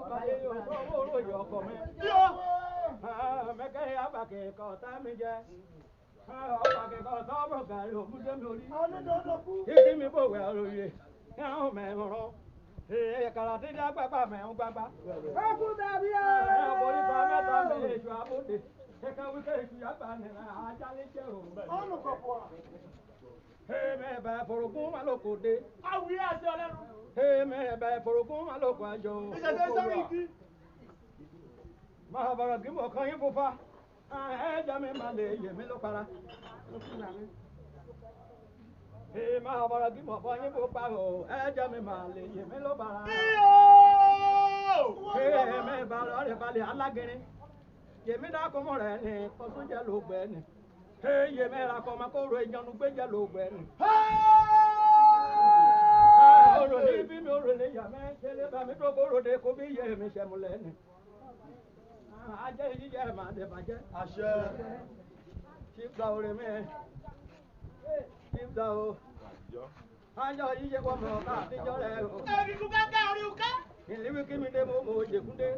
Báyé yóò tó owó òye ọkọ̀ mi. Mẹ́kẹ́ abàkẹ́ kọ̀ tá mi jẹ. Ọ̀pàkẹ́ kọ̀ tó ọ̀bọ̀ gàrí òkúté mi orí. Kíkí mi bò wẹ̀ òye. Ẹ̀hún mẹ́rọ̀. Kàrà tí dá gbàgbà mẹ́hún gbàgbà. Ó kú dàbí ẹ̀. Orí ta mẹ́ta mi èṣù àbòdè. Kẹ́kẹ́ wíkẹ́ èṣù yàgbà nìyẹn ajálẹ̀ jẹ́ òun. Mẹ́ẹ̀bà forogún má ló kò dé. Àwùyé àti ọlẹ́nu. Mẹ́ẹ̀bà forogún má ló kò àjọ. Ìṣẹ̀dẹ̀ sọ́rí ìdí. Máa bọ̀rọ̀ kí mo kàn yín pupa. Ẹ̀jẹ̀ mi máa lè yè mí ló para. Máa bọ̀rọ̀ kí mo kàn yín pupa o. Ẹ̀jẹ̀ mi máa lè yè mí ló para. Mẹ́ẹ̀bà lọ́rẹ̀ balẹ̀ alágẹ̀rẹ̀. Yèmí dákúmọ̀ rẹ̀ ni kọ́súnjẹ́ ló gbẹ ni. Yè mẹ́ra kọ́ ma kó ro ìjọnu gbẹ́jẹ́ ló gbẹ ni. Òròlé bí mi òròlé yà mẹ́ ṣẹlẹ̀ bá mi tó kó ròde kó bí yẹ mi ṣẹ̀múlẹ̀ ni. Ajẹ́ yíyẹ máa dẹ̀ bàjẹ́. Àṣẹ. Ṣíbdà òrè mi. Ṣíbdà o. Ajọ́ yíyẹ kọ́ mọ̀ ká àtijọ́ rẹ̀ o. Ẹ̀rí kú ká ká orí ká. Ìléwé kí mi dé mo mọ̀ òjèkúndé.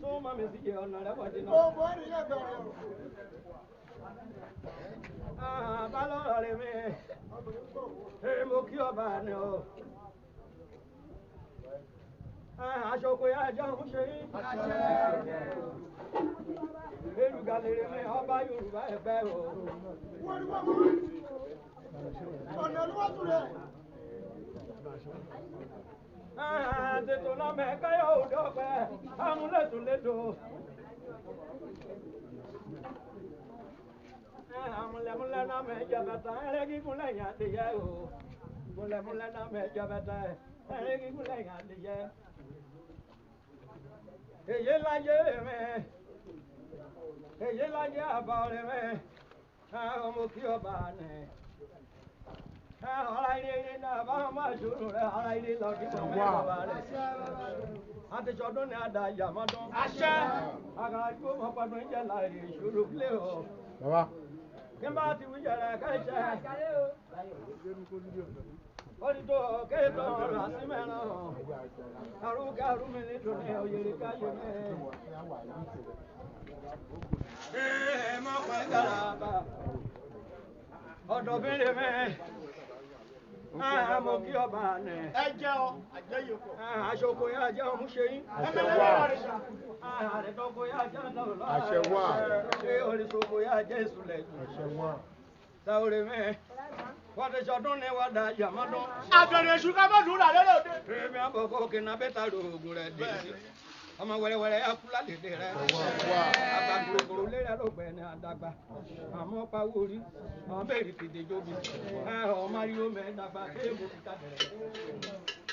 Sún mọ́ mi sí jẹ ọ̀nà rẹ̀ wọ̀ dínà. Ó bọ́ ẹ̀rí yẹn bẹ̀rẹ̀ o. Balọ̀rọ̀ rẹ̀ mi. Mo kí ọba ni o. Aṣọ́kò yá jẹ́ òun ṣe yín. Èrùgàlèrè mi ọba Yorùbá ẹ̀fẹ́ o. Ọ̀nà olúwàtú rẹ̀. Tètò náà mẹ́kẹ́ yóò dọ́pẹ́, amúlẹ̀túnlẹ̀tò. Amúlẹ̀múlẹ̀ náà mẹ́jọ bàtà, ẹ̀rẹ́ gígùn lẹ́yìn àdìyẹ o. Múlẹ̀múlẹ̀ náà mẹ́jọ bàtà, ẹ̀rẹ́ gígùn lẹ́yìn àdìyẹ. Èyí láyé rẹ̀, èyí láyé àbọ̀ rẹ̀, ọmọ kí ọba nì. Ọ̀rá ilé ilé náà bá wọn máa ṣòro rẹ̀, ọ̀rá ilé lọ kí wọ́n mẹ́rin ọba rẹ̀. Àti ṣọdún ni àdá ìyàmọ́dún. Àṣẹ. Àgàrà tí ó mọ̀ pàdún ìjẹ́ láì ìṣòro lé o. Bàbá. Kí n bá ti wí jẹ̀rẹ̀ kẹ́ṣẹ́. Orídò kéètò ọ̀rọ̀ àti mẹ́ràn. Àrùkẹ́ àrùmí nítorí òyèrè káyé mẹ́. Mọ̀ pẹ́ gàràbà. Ọ̀dọ̀ bílẹ̀ mẹ́. Mo kí ọba nì. Ẹ jẹ́ ọ, àjẹyè pọ̀. Aṣọ́kò yá jẹ́ ọmú ṣe yín. Àṣẹ wà. Àrẹ̀tọ́kò yá jẹ́ àtàwọn lọ́wọ́. Àṣẹ wà. Ṣé oríṣokò yá jẹ́ ìsúlẹ̀ jù? Àṣẹ wà. Sáwọ́rẹ́ mẹ́. Wọ́n ti ṣọdún ní wọ́n da ìyàmọ́dún. Àbẹ̀rẹ̀ èṣù ká mọ̀ dùn rà lélẹ̀ òde. Èmi àkọ́kọ́ kìnnà bẹ́tà rògùn rẹ̀ dé. Ọmọ wẹ́rẹ́wẹ́rẹ́ yá kú ládèdè rẹ̀. Àgbà gbòrògbòrò lérè lọ́gbẹ̀ ní àdàgbà. Àmọ́ pawó orí. Àwọn bẹ́ẹ̀rì kìdè jóbi. Ọmọ yóò mẹ́ dàgbà kéèmù kíkà bẹ̀rẹ̀.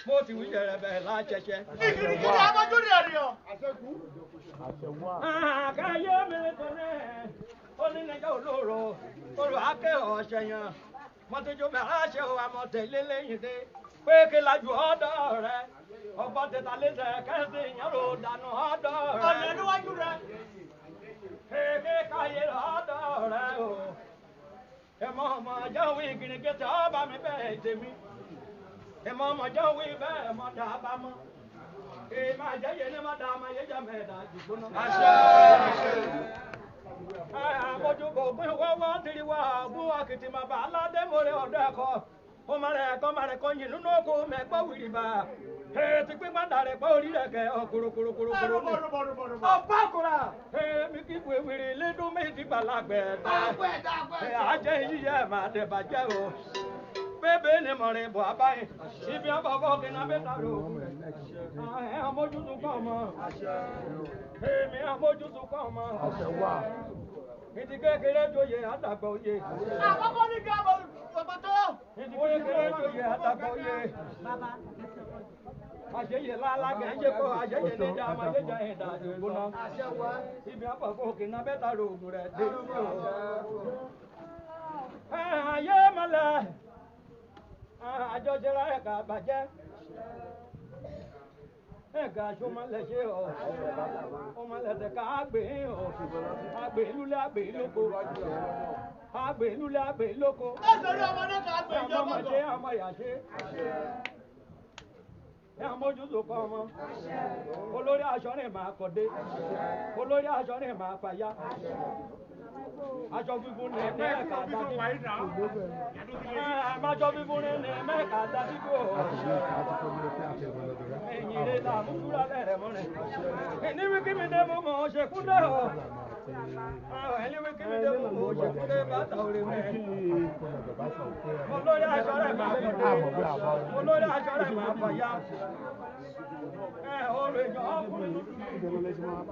Mo ti wí jẹ̀rẹ̀ bẹ̀rẹ̀ láṣẹṣẹ. Ìkìrìkìrì abọ́jú ni ènìyàn. Àṣẹ wà. Káyé mi tẹ̀lé. Ó ní nàìjà olóró. Olù akẹ́ ọ̀ṣẹ̀yàn. Mọ́tòjó bẹ̀rẹ̀ àṣẹ o àmọ́ tẹ̀lé lẹ́yìn dé. Pé kí lajú ọ̀dọ́ rẹ̀. Ọgbọ́n tẹ̀ta lẹ́sẹ̀ kẹ́sì ìyẹn ló dànù ọ̀dọ́ rẹ̀. Ọ̀nà níwájú rẹ̀. Kéèké káyé ọ̀dọ́ rẹ̀ o. Ẹ̀mọ́ ọmọ ọjọ́ wí gírígẹ́tẹ̀ ọba mi bẹ́ẹ̀ tèmi. Ẹ̀mọ́ ọmọ ọjọ́ wí bẹ́ẹ̀ mọ́ dà bá mọ́. Èèmọ̀ àjẹyẹ ní má dà máa yéjà mẹ́ẹ̀dá jùgbọ́n náà. Àmójúbò gbé wọ́wọ́ tìrì wá bú àkìtì màbá aládé mòrè ọ̀dọ́ ẹ̀kọ́. Ó máa rẹ̀ kọ́ yìn nínú oko mẹ́gbọ́ wìrì bá. Ti pípa dàrẹ̀ pé orí rẹ̀ kẹ́ ọ̀kùrùkùrùkùrù ní. Ọ̀pá kura. Mi kí bu ewìrì lédún méjì gbàlagbẹ̀ dá. Àjẹ́ yíyẹ máa dẹ̀ bàjẹ́ o. Bébé ni mọ̀rin bọ̀ abáyé. Ibi àbọ̀bọ̀ kí n abẹ́ ta ro. Àmójútó kọ́ ọmọ. Èmi àmójútó kọ́ ọmọ. Àṣẹ wà. Ìdí kékeré joyè àdàgbà oyè. Àkọ́kọ́ ní kí a bọ̀ ọ̀pọ̀tọ́. Ìdí kékeré joyè àdàgbà oyè. Àṣeyè lálágẹ̀ ń ṣe kó àṣeyè lè dá máa yé jẹ́ ìdá ìgbóná. Ibi àpapọ̀ òkè náà bẹ́ta rògùn rẹ̀ dé sí o. Ayé mọ́lẹ̀. Àjọṣe ra ẹ̀ka bàjẹ́. Ẹ̀ka ṣọmọlẹ̀ ṣe ọ̀. Ọmọlẹ̀ tẹ̀ka àgbè ọ̀. Àgbè lúlẹ̀ àgbè lóko. Àgbè lúlẹ̀ àgbè lóko. Ẹ̀sẹ̀ rí ọmọdé kan gbé ìjọba ọmọ jọ. ṣe ọmọ ìyá ṣe. ẹ àmójútó kọ́ ọmọ olórí aṣọ rìn máa kọ̀dé olórí aṣọ rìn máa fàyà aṣọ fífún ní mẹ́ẹ̀ka dájú aṣọ fífún ní mẹ́ẹ̀ka dájú ẹ̀yìn rẹ̀ là mú dúró lẹ́rẹ̀ mọ́ rẹ̀ ní wíkímì dé mú mọ́ ṣe kú dé o ẹni wíkímì dé mú mọ́ ṣe kú dé bàtà orí mẹ́ olórí aṣọ rẹ̀ máa kọ̀dé olórí aṣọ rẹ̀ máa fàyà ọ̀rọ̀ èèyàn ọkùnrin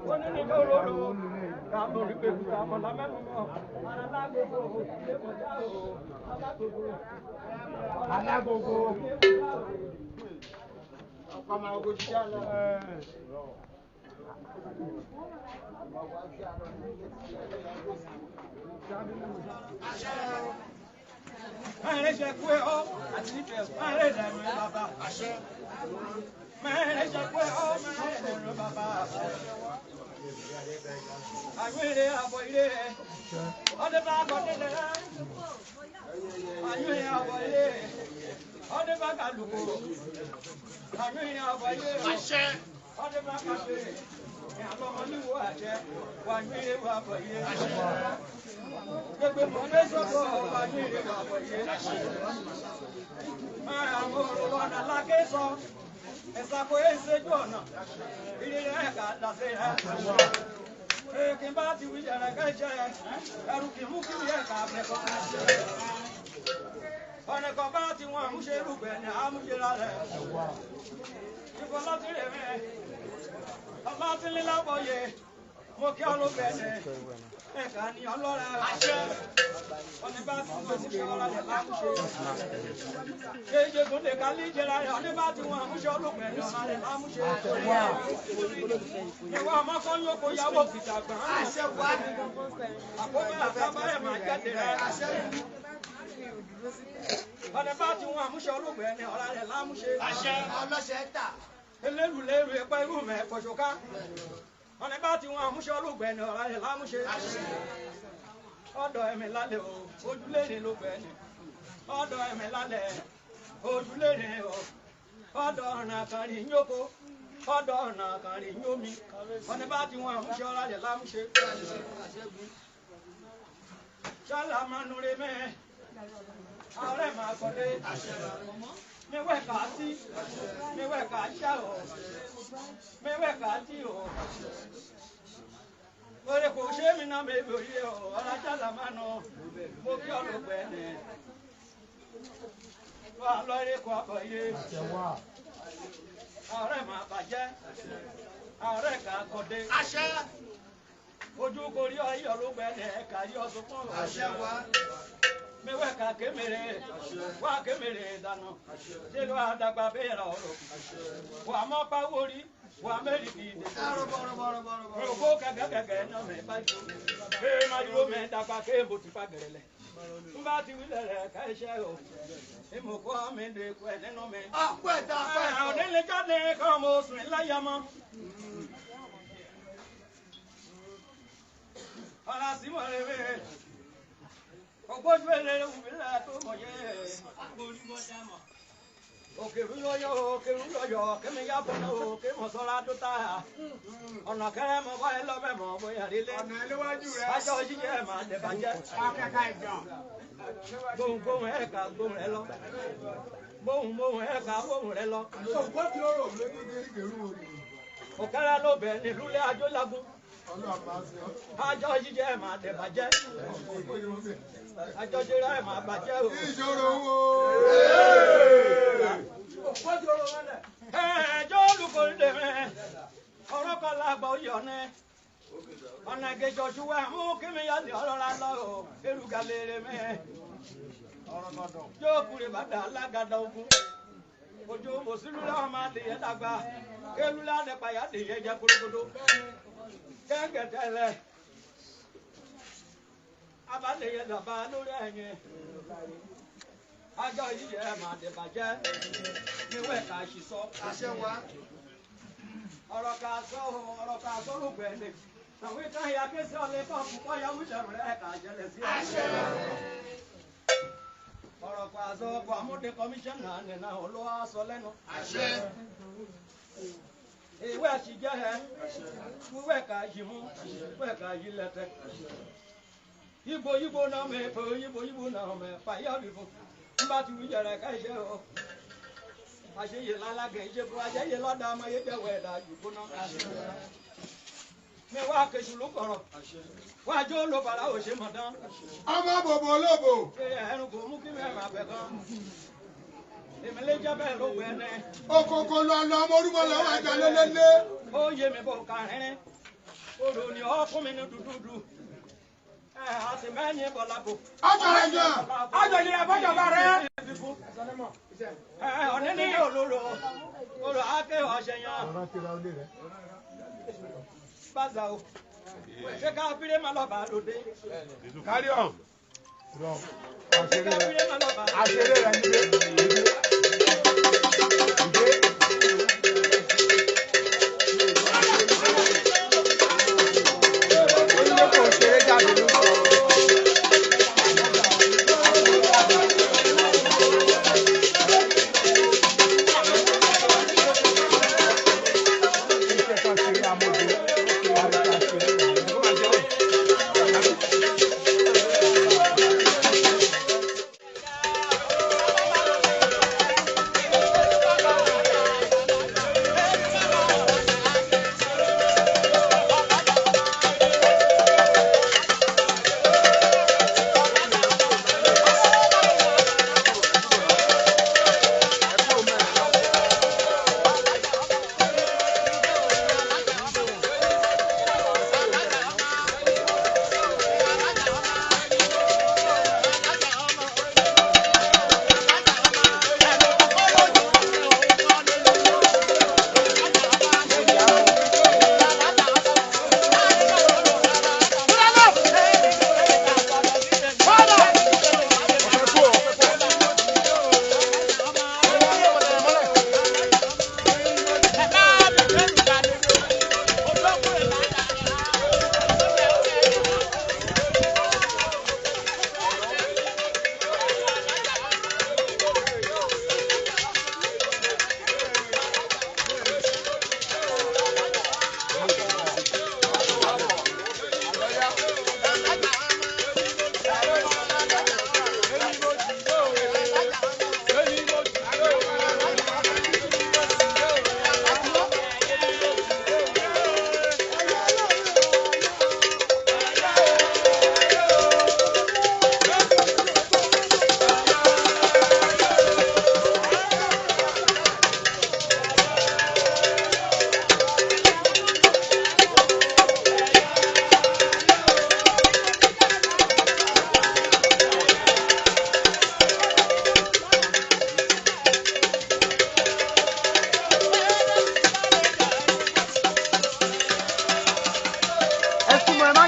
wọ́n ní nílò olóró káàmù rí pé kúta mọ̀lá mẹ́nu mọ́ alágbogbo lẹ́kọ̀ọ́já o alágbogbo ọkọ̀ máa gbogbo jíjá lọ. Mẹ́rin ṣe kú ẹ̀ ọ́ àti ìfẹ́ mẹ́rin ìdẹ̀rù ẹ̀ bàbá àṣẹ. Mẹ́rin ṣe kú ẹ̀ ọ́ mẹ́rin ìdẹ̀rù ẹ̀ bàbá àṣẹ. Àgbèrè àbọ̀ ilé ẹ̀ ọdẹ bá kọ́ délẹ̀ rẹ̀. Àgbèrè àbọ̀ ilé ẹ̀ ọdẹ bá kà lùkò. Àgbèrè àbọ̀ ilé ẹ̀ ọdẹ bá kà bèrè. Ìyàlọ́ ọmọ níwò àṣẹ wà gbèrè wà bọ̀ ilé àṣẹ. Gbogbo mọ̀lẹ́ sọ́kọ̀ wà gbèrè wà bọ̀ ilé àṣẹ. Àwọn olùkọ́ ọ̀nà lákè sọ. Ẹ̀sàkó ẹ̀ṣẹ́jú ọ̀nà ìrírí ẹ̀ka dàsẹ̀ ẹ̀. Kí n bá ti wí jẹ̀rẹ̀ kẹ́jẹ́ ẹrù kì í mú kí ní ẹ̀ka àbẹ̀kọ́. Ọ̀nà kan bá ti wọn àmúṣe rúgbẹ̀ ní àmúṣe rẹ̀. Ìfọ̀ láti rẹ̀ mẹ́. Ọba ti ní lábọ̀yé. Mo kí ọlọ́gbẹ̀ ní ẹ̀ka ní ọlọ́rẹ̀ àṣẹ. Ọ̀nà bá ti wọn àmúṣe ọlọ́rẹ̀ lámúṣe. Kéje tó lè ká lé jẹ́ra rẹ̀ ọ̀nà bá ti wọn àmúṣe ọlọ́gbẹ̀ ní ọlọ́rẹ̀ lámúṣe. Ìwọ ọmọ kan yóò kó yàwó kìtà gbọ̀n. Àkóbá àtàbá ẹ̀ máa jáde rẹ̀. Ọ̀nà bá ti wọn àmúṣe ọlọ́gbẹ̀ ní ọlọ́rẹ̀ lámúṣe. Ọlọ́ṣẹ́ tà. Elélu lérò ẹ̀pẹ́ irú mẹ́ pọ̀ṣọ́ká. Ọ̀nà bá ti wọn àmúṣe ọlọ́gbẹ̀ ní ọlọ́rẹ̀ lámúṣe. Ọ̀dọ̀ ẹ̀mí lálẹ́ o, ojúlé ni ló gbẹ̀ ni. Ọ̀dọ̀ ẹ̀mí lálẹ́ ojúlé ni o. Ọ̀dọ̀ ọ̀nà kan rí yókò. Ọ̀dọ̀ ọ̀nà kan rí yómi. Ọ̀nà bá ti wọn àmúṣe ọlọ́rẹ̀ lámúṣe. Ṣálá máa núre mẹ́. Ààrẹ máa kọ́lé. Mewẹ́ kà á sí. Mewẹ́ kà á ṣá o. Mewẹ́ kà á sí o. Ore kò ṣe mí náà mẹ́bí orí o. Ọ̀rájà là máa nà. Mo kí ọlọ́gbẹ́ ni. Wà á lọ eré kó àbọ̀ yé. Ààrẹ máa bàjẹ́. Ààrẹ kà á kọ́dé. Àṣẹ. Ojú kò rí ọyọ́ ọlọ́gbẹ́ ni ẹ̀ka rí ọdún fún ọ̀rọ̀. Àṣẹ wa. Mewẹ́ ka kémèrè, wá kémèrè dànù, ṣé ló àdàgbà bẹ́ẹ̀ ra ọ̀rọ̀? Wà á mọ́ pawó rí, wà á mẹ́rin kì í dé. Òkú kẹ̀kẹ́kẹ̀kẹ́ náà mẹ́ bá jù. Bẹ́ẹ̀ máa dúró mẹ́ dàgbà kéèbó ti fa gẹ̀rẹ́lẹ̀. N bá ti wí lẹ̀rẹ̀ ká iṣẹ́ o. Ìmọ̀kọ́ mi lè kú ẹ̀ nínú mi. Ọ̀pọ̀ ẹ̀dá ọ̀pọ̀ ẹ̀dá. Onílé jáde kọ́ mo sùn láyà mọ́. Ọ̀la sí mọ̀ rẹ̀ wẹ̀. Ọgbọ́jú ẹlẹ́rẹ́ òmìnira tó mọ̀ yẹ́ òkèrú yọ́yọ́ kémi yábọ̀ náà o kémọ̀ sọ́ra tó tá ọ̀nà kẹrẹ mọ̀ báyìí lọ́bẹ̀ mọ̀ bóyá délé Ọ̀nà ẹlẹ́wájú rẹ̀. aṣọ jíjẹ́ máa tẹ̀ bàjẹ́ Akẹ́kọ̀ọ́ ìjọ. gbóhùn ẹ̀ka gbóhùn rẹ lọ gbóhùn ẹ̀ka gbóhùn rẹ lọ. Ògbójú ọ̀rọ̀ lókè kérú òní. Òkèrè ló bẹ̀ nílùú lé ajó lagun aṣọ jíjẹ́ máa tẹ̀ bàjẹ́ aṣọ jíjẹ́ máa bàjẹ́ o. Ìṣòro wo. Ẹjọ́ olùkọ́lé mẹ́, ọ̀rọ̀ kan lágbà oyè ọ̀nẹ́. Ọ̀nà ìgèjọ ṣùgbọ́n mú kí mi yá sí ọlọ́ra lọ́rọ̀ erùgà lére mẹ́. Yóò kúrè bàtà alágàdá ogun. Ojú òsínú láwọn máa lè yẹ dàgbà. Kélú láti pàyà lè yẹ jẹ kúrókódó. Kẹ́kẹ́ tẹ́lẹ̀. Abá lè yẹ dàbà lórí ẹ̀yìn. Ajọ́ yìí yẹ máa dẹ̀ bàjẹ́. Níwẹ̀ ká ṣì sọ. Àṣẹ wa. Ọ̀rọ̀ ká sọ lùgbẹ̀ ni. Àwọn ìtàn ìyá ké sí ọ̀lẹ́ kan fún kọ́yà wíṣẹ̀ rẹ̀ ká jẹlẹ̀ sí. Àṣẹ. Ọ̀rọ̀ ọ̀rọ̀ kọ àzọ ọkọ̀ àmúdé kọmíṣánná nìna olówó aṣọ lẹ́nu. ìwé àṣìjẹ́ ẹ wíwẹ̀ ká yìí mú wíwẹ̀ ká yìí lẹ́tẹ̀. Ibo náà mẹ́ pé ibo náà mẹ́ fàyà bìbò nígbà tí wíjẹ rẹ̀ ká ìṣe o. àṣeyè lálágẹ̀ ìṣèkú àṣeyè lọ́dà ọmọ yé jẹ́wọ́ ẹ̀dá yòókù náà. mi wá kejì ló kọ̀rọ̀ wájú ló bàrà òṣè mọ̀ dán. ọmọ bòbò olóbò. ẹnu kò mú kí mẹ́rin àbẹ̀ kan. èmìlẹ́ jẹ́ bẹ́ẹ̀ ló gbẹ ní. òkòkò lọ ọmọ orúmọ lọ́wọ́ àjà lélẹ́lẹ́. ó yé mi bò kàrin odò ni ọ fún mi ní dúdúdú. àti mẹ́yìn bọ̀lá bò. ọjọ́ yìí àbọ̀jọba rẹ̀. ọ̀ní ní olóró olò ákẹ́ ọ̀ṣẹ̀ yan. bàzà o ṣé ká fílẹ̀ máa lọ bá a lòdì. Carry on. ṣé ká fílẹ̀ máa lọ bá a lòdì. àṣírí rẹ̀ nílé.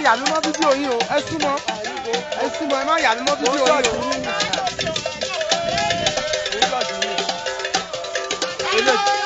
yà mí mọ́ fídíò yín o ẹ súnmọ́ ẹ má yà mí mọ́ fídíò yín o.